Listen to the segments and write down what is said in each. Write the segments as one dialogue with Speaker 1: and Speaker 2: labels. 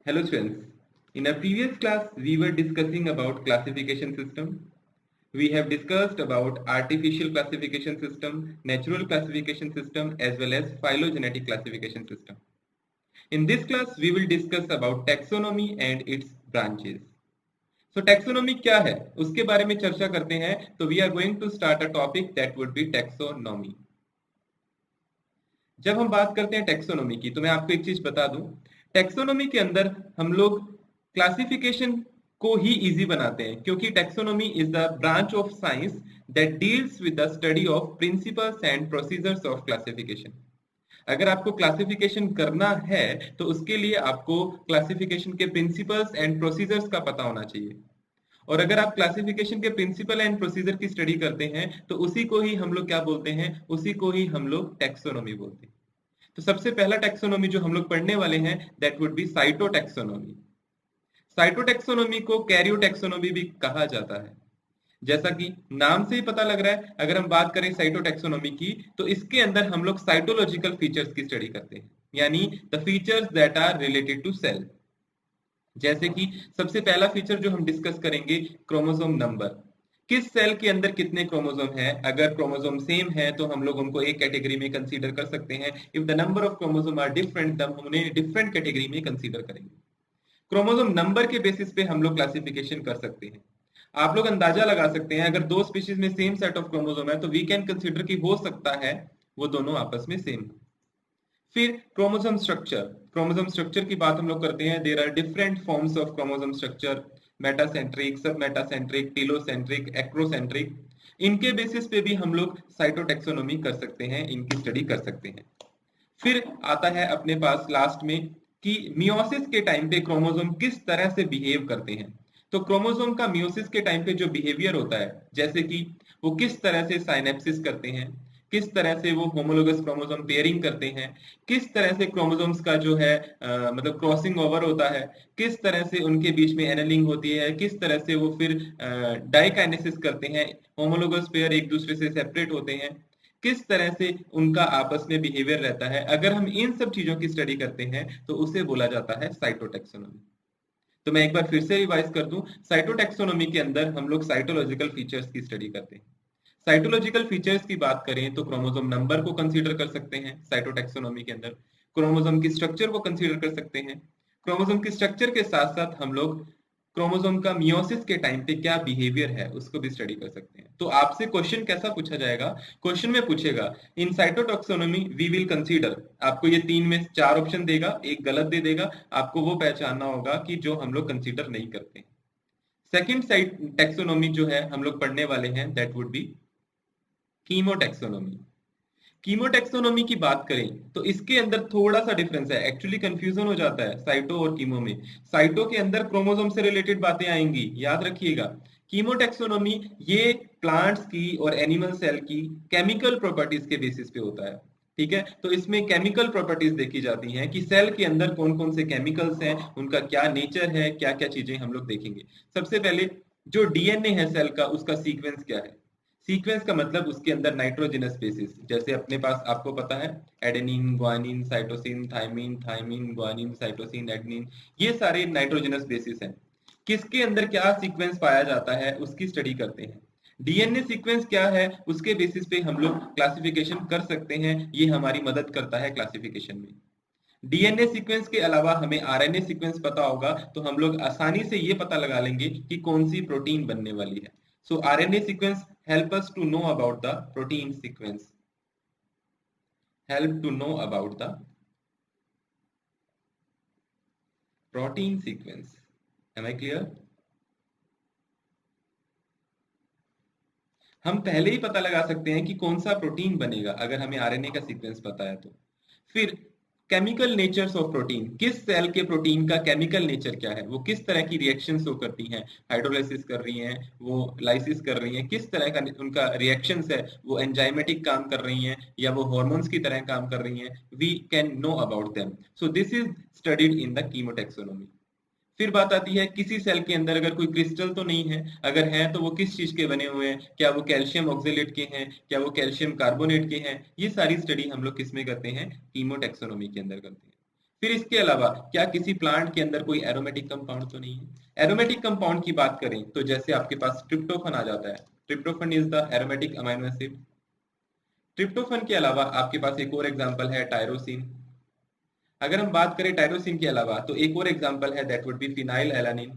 Speaker 1: Hello students. In our previous class, we were discussing about classification system. We have discussed about artificial classification system, natural classification system, as well as phylogenetic classification system. In this class, we will discuss about taxonomy and its branches. So taxonomy क्या है उसके बारे में चर्चा करते हैं. तो we are going to start a topic that would be taxonomy. जब हम बात करते हैं टैक्सोनॉमी की तो मैं आपको एक चीज बता दूं. टैक्सोनॉमी के अंदर हम लोग क्लासिफिकेशन को ही इजी बनाते हैं क्योंकि taxonomy is the branch of science that deals with the study of principles and procedures of classification. अगर आपको क्लासिफिकेशन करना है तो उसके लिए आपको क्लासिफिकेशन के प्रिंसिपल्स एंड प्रोसीजर्स का पता होना चाहिए. और अगर आप क्लासिफिकेशन के प्रिंसिपल एंड प्रोसीजर की स्टडी करते हैं तो उसी को ही हम लोग क्या बोलते हैं, उसी को ही हम लोग टैक्सोनॉमी बोलते हैं. तो सबसे पहला टैक्सोनॉमी जो हम लोग पढ़ने वाले हैं that would B cytotaxonomy. Cytotaxonomy को कैरियोटैक्सोनॉमी भी कहा जाता है. जैसा कि नाम से ही पता लग रहा है, अगर हम बात करें साइटोटैक्सोनॉमी की तो इसके अंदर हम लोग साइटोलॉजिकल फीचर्स की स्टडी करते हैं, यानी the features that are related to cell. जैसे कि सबसे पहला फीचर जो हम डिस्कस करेंगे, क्रोमोसोम नंबर. किस सेल के अंदर कितने क्रोमोसोम है. अगर क्रोमोसोम सेम है तो हम लोग उनको एक कैटेगरी में कंसीडर कर सकते हैं. If the number of chromosome are different तब हम उन्हें डिफरेंट कैटेगरी में कंसीडर करेंगे. क्रोमोसोम नंबर के बेसिस पे हम लोग क्लासिफिकेशन कर सकते हैं. आप लोग अंदाजा लगा सकते हैं, अगर दो स्पीशीज में सेम सेट ऑफ क्रोमोसोम है तो वी कैन कंसीडर कि हो सकता है वो दोनों आपस में सेम. फिर क्रोमोसोम स्ट्रक्चर. क्रोमोसोम स्ट्रक्चर की बात हम लोग करते हैं. There are different forms of chromosome structure, metacentric, sub metacentric, telocentric, acrocentric. इनके बेसिस पे भी हम लोग साइटोटैक्सोनॉमी कर सकते हैं, इनकी स्टडी कर सकते हैं. फिर आता है अपने पास लास्ट में कि मियोसिस के टाइम पे क्रोमोसोम किस तरह से बिहेव करते हैं. तो क्रोमोसोम का मियोसिस के टाइम पे जो बिहेवियर होता है, जैसे कि वो किस तरह से साइनेप्सिस करते हैं, किस तरह से वो होमोलोगस क्रोमोसोम पेयरिंग करते हैं, किस तरह से क्रोमोसोम्स का जो है मतलब क्रॉसिंग ओवर होता है, किस तरह से उनके बीच में एनलिंग होती है, किस तरह से वो फिर डाइकाइनेसिस करते हैं, होमोलोगस पेयर एक दूसरे से सेपरेट होते हैं, किस तरह से उनका आपस में बिहेवियर रहता है. अगर हम इन सब चीजों की स्टडी करते हैं तो उसे बोला जाता है साइटोटैक्सोनॉमी. तो मैं एक बार फिर से रिवाइज कर दूं. साइटोटैक्सोनॉमी के अंदर हम लोग साइटोलॉजिकल फीचर्स की स्टडी करते हैं. साइटोलॉजिकल फीचर्स की बात करें तो क्रोमोसोम नंबर को कंसीडर कर सकते हैं साइटोटैक्सोनॉमी के अंदर. क्रोमोसोम की स्ट्रक्चर को कंसीडर कर सकते हैं. क्रोमोसोम की स्ट्रक्चर के साथ साथ हम लोग क्रोमोसोम का मियोसिस के टाइम पे क्या बिहेवियर है उसको भी स्टडी कर सकते हैं. तो आपसे क्वेश्चन कैसा पूछा जाएगा, क्वेश्चन में पूछेगा इन साइटोटैक्सोनॉमी वी विल कंसीडर. आपको ये तीन में चार ऑप्शन देगा, एक गलत दे देगा. आपको वो पहचानना होगा कि जो हम लोग कंसीडर नहीं करते. सेकंड साइट टैक्सोनॉमी जो है हम लोग पढ़ने वाले हैं दैट वुड बी कीमोटैक्सोनॉमी. कीमोटैक्सोनॉमी की बात करें तो इसके अंदर थोड़ा सा डिफरेंस है. एक्चुअली कंफ्यूजन हो जाता है साइटो और कीमो में. साइटो के अंदर क्रोमोसोम से रिलेटेड बातें आएंगी, याद रखिएगा. कीमोटैक्सोनॉमी ये प्लांट्स की और एनिमल सेल की केमिकल प्रॉपर्टीज के बेसिस पे होता है. ठीक है, तो इसमें केमिकल प्रॉपर्टीज देखी जाती हैं कि सेल के अंदर कौन कौन से केमिकल्स हैं, उनका क्या नेचर है, क्या क्या चीजें हम लोग देखेंगे. सबसे पहले जो डीएनए है सेल का, उसका सीक्वेंस क्या है. सीक्वेंस का मतलब उसके अंदर नाइट्रोजनस बेसिस, जैसे अपने पास आपको पता है adenine, guanine, cytosine, thymine, thymine, guanine, cytosine, adenine, ये सारे नाइट्रोजनस बेसिस हैं. किसके अंदर क्या सीक्वेंस पाया जाता है उसकी स्टडी करते हैं. डीएनए सीक्वेंस क्या है उसके बेसिस पे हम लोग क्लासिफिकेशन कर सकते हैं. ये हमारी मदद करता है क्लासिफिकेशन में. डीएनए सीक्वेंस के अलावा हमें आरएनए सीक्वेंस पता होगा तो हम लोग आसानी से ये पता लगा लेंगे कि कौन सी प्रोटीन बनने वाली है. सो RNA sequence help us to know about the protein sequence, help to know about the protein sequence. Am I clear? हम पहले ही पता लगा सकते हैं कि कौन सा प्रोटीन बनेगा अगर हमें आरएनए का सीक्वेंस पता है तो. फिर केमिकल नेचर्स ऑफ प्रोटीन. किस सेल के प्रोटीन का केमिकल नेचर क्या है, वो किस तरह की रिएक्शन शो करती हैं, हाइड्रोलाइसिस कर रही हैं, वो लाइसिस कर रही हैं, किस तरह का उनका रिएक्शंस है, वो एंजाइमेटिक काम कर रही हैं या वो हार्मोन्स की तरह काम कर रही हैं. We can know about them. So this is studied in the chemotaxonomy. फिर बात आती है किसी सेल के अंदर अगर कोई क्रिस्टल तो नहीं है, अगर है तो वो किस चीज के बने हुए हैं, क्या वो कैल्शियम ऑक्जेलेट के हैं, क्या वो कैल्शियम कार्बोनेट के हैं. ये सारी स्टडी हम लोग किस में करते हैं, कीमोटैक्सोनॉमी के अंदर करते हैं. फिर इसके अलावा क्या किसी प्लांट के अंदर कोई एरोमेटिक कंपाउंड तो नहीं है? एरोमेटिक कंपाउंड की बात करें तो जैसे आपके पास ट्रिप्टोफन आ जाता है। Tryptophan is the aromatic amino acid. Tryptophan के अलावा आपके पास एक और एग्जांपल है टायरोसिन। अगर हम बात करें टायरोसिन के अलावा तो एक और एग्जांपल है, that would be phenyl alanine.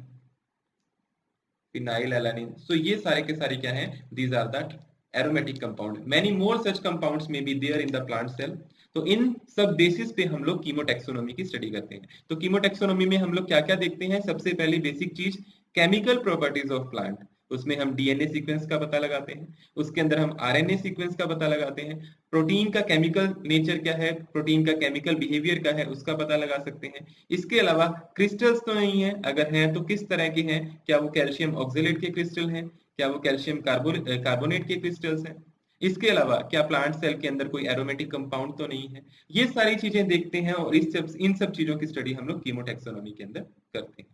Speaker 1: Phenyl alanine. So ये सारे के सारे क्या हैं? These are the aromatic compound. Many more such compounds may be there in the plant cell. तो इन सब बेसिस पे हम लोग कीमोटैक्सोनॉमी की स्टडी करते हैं। तो कीमोटैक्सोनॉमी में हम लोग क्या क्या देखते हैं? सबसे पहली बेसिक चीज केमिकल प्रॉपर्टीज ऑफ प्लांट। उसमें हम डीएनए सीक्वेंस का पता लगाते हैं, उसके अंदर हम आरएनए सीक्वेंस का पता लगाते हैं, प्रोटीन का केमिकल नेचर क्या है, प्रोटीन का केमिकल बिहेवियर क्या है उसका पता लगा सकते हैं। इसके अलावा क्रिस्टल्स तो नहीं है, अगर हैं तो किस तरह के हैं, क्या वो कैल्शियम ऑक्सलेट के क्रिस्टल हैं, क्या वो कैल्शियम कार्बोनेट के क्रिस्टल्स हैं। इसके अलावा क्या प्लांट सेल के अंदर कोई एरोमेटिक कंपाउंड तो नहीं है। ये सारी चीजें देखते हैं और इन सब चीजों की स्टडी हम लोग कीमोटैक्सोनॉमी के अंदर करते हैं।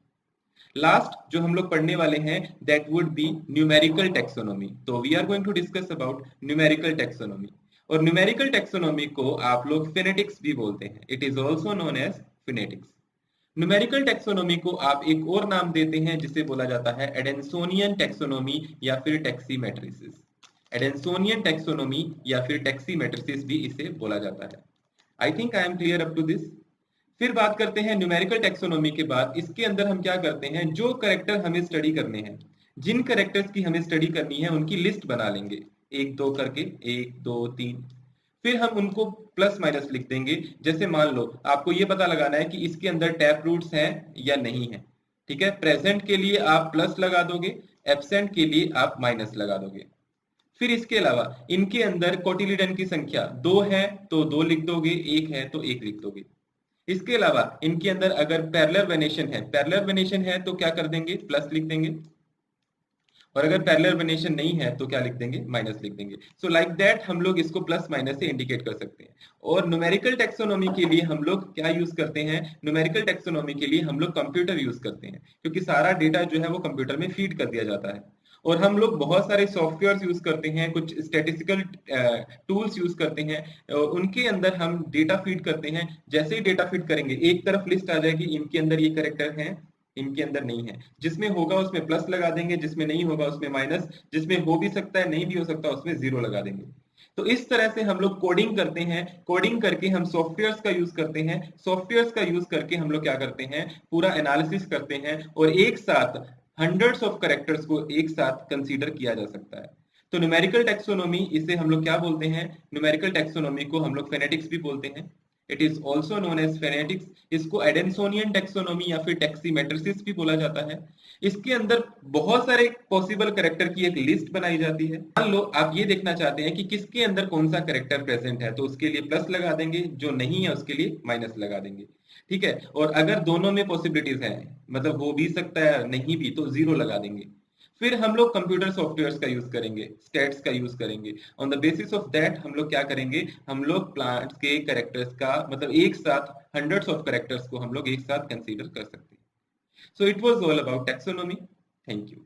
Speaker 1: लास्ट जो हम लोग पढ़ने वाले हैं that would be numerical taxonomy. तो we are going to discuss about numerical taxonomy. और न्यूमेरिकल टैक्सोनॉमी को आप लोग फिनेटिक्स भी बोलते हैं। It is also known as phenetics. Numerical taxonomy को आप एक और नाम देते हैं जिसे बोला जाता है एडेंसोनियन टैक्सोनॉमी या फिर टैक्सीमेट्रिसिस। एडेंसोनियन टैक्सोनॉमी या फिर टैक्सीमेट्रिसिस भी इसे बोला जाता है। I think I am clear up to this. फिर बात करते हैं न्यूमेरिकल टैक्सोनॉमी के बाद इसके अंदर हम क्या करते हैं, जो करेक्टर हमें स्टडी करने हैं, जिन करेक्टर्स की हमें स्टडी करनी है उनकी लिस्ट बना लेंगे एक दो करके, एक दो तीन। फिर हम उनको प्लस माइनस लिख देंगे। जैसे मान लो आपको ये पता लगाना है कि इसके अंदर टैप रूट्स हैं या नहीं है। ठीक है, प्रेजेंट के लिए आप प्लस लगा दोगे, एब्सेंट के लिए आप माइनस लगा दोगे। फिर इसके अलावा इनके अंदर कोटिलिडन की संख्या 2 है तो 2 लिख दोगे, 1 है तो 1 लिख दोगे। इसके अलावा इनके अंदर अगर पैरेलल वेनेशन है तो क्या कर देंगे, प्लस लिख देंगे। और अगर पैरेलल वेनेशन नहीं है तो क्या लिख देंगे, माइनस लिख देंगे। सो लाइक दैट हम लोग इसको प्लस माइनस से इंडिकेट कर सकते हैं। और न्यूमेरिकल टैक्सोनॉमी के लिए हम लोग क्या यूज करते हैं, न्यूमेरिकल टैक्सोनॉमी के लिए हम लोग कंप्यूटर यूज करते हैं, क्योंकि सारा डेटा जो है वो कंप्यूटर में फीड कर दिया जाता है। और हम लोग बहुत सारे सॉफ्टवेयर यूज करते हैं, कुछ स्टैटिस्टिकल टूल्स यूज करते हैं, और उनके अंदर हम डेटा फीड करते हैं। जैसे ही डेटा फीड करेंगे एक तरफ लिस्ट आ जाएगी, इनके अंदर ये करेक्टर हैं, इनके अंदर नहीं है। जिसमें होगा उसमें प्लस लगा देंगे, जिसमें नहीं होगा उसमें माइनस, जिसमें हो भी सकता है नहीं भी हो सकता उसमें 0 लगा देंगे। तो इस तरह से हम लोग कोडिंग करते हैं। कोडिंग करके हम सॉफ्टवेयर्स का यूज करते हैं, सॉफ्टवेयर्स का यूज करके हम लोग क्या करते हैं, पूरा एनालिसिस करते हैं, और एक साथ हंड्रेड्स ऑफ कैरेक्टर्स को एक साथ कंसीडर किया जा सकता है। तो न्यूमेरिकल टैक्सोनॉमी, इसे हम लोग क्या बोलते हैं, न्यूमेरिकल टैक्सोनॉमी को हम लोग फेनेटिक्स भी बोलते हैं। It is also known as phenetics. इसको एडेंसोनियन टैक्सोनॉमी या फिर टैक्सीमेट्रिसिस भी बोला जाता है। इसके अंदर बहुत सारे पॉसिबल करेक्टर की एक लिस्ट बनाई जाती है। मान लो आप ये देखना चाहते हैं कि किसके अंदर कौन सा करेक्टर प्रेजेंट है, तो उसके लिए प्लस लगा देंगे, जो नहीं है उसके लिए माइनस लगा देंगे। ठीक है, और अगर दोनों में पॉसिबिलिटीज हैं, मतलब हो भी सकता है नहीं भी, तो 0 लगा देंगे। फिर हम लोग कंप्यूटर सॉफ्टवेयर्स का यूज करेंगे, स्टैट्स का यूज करेंगे। On the basis of that हम लोग क्या करेंगे, हम लोग प्लांट्स के कैरेक्टर्स का मतलब एक साथ हंड्रेड्स ऑफ कैरेक्टर्स को हम लोग एक साथ कंसीडर कर सकते हैं। So it was all about taxonomy. Thank you.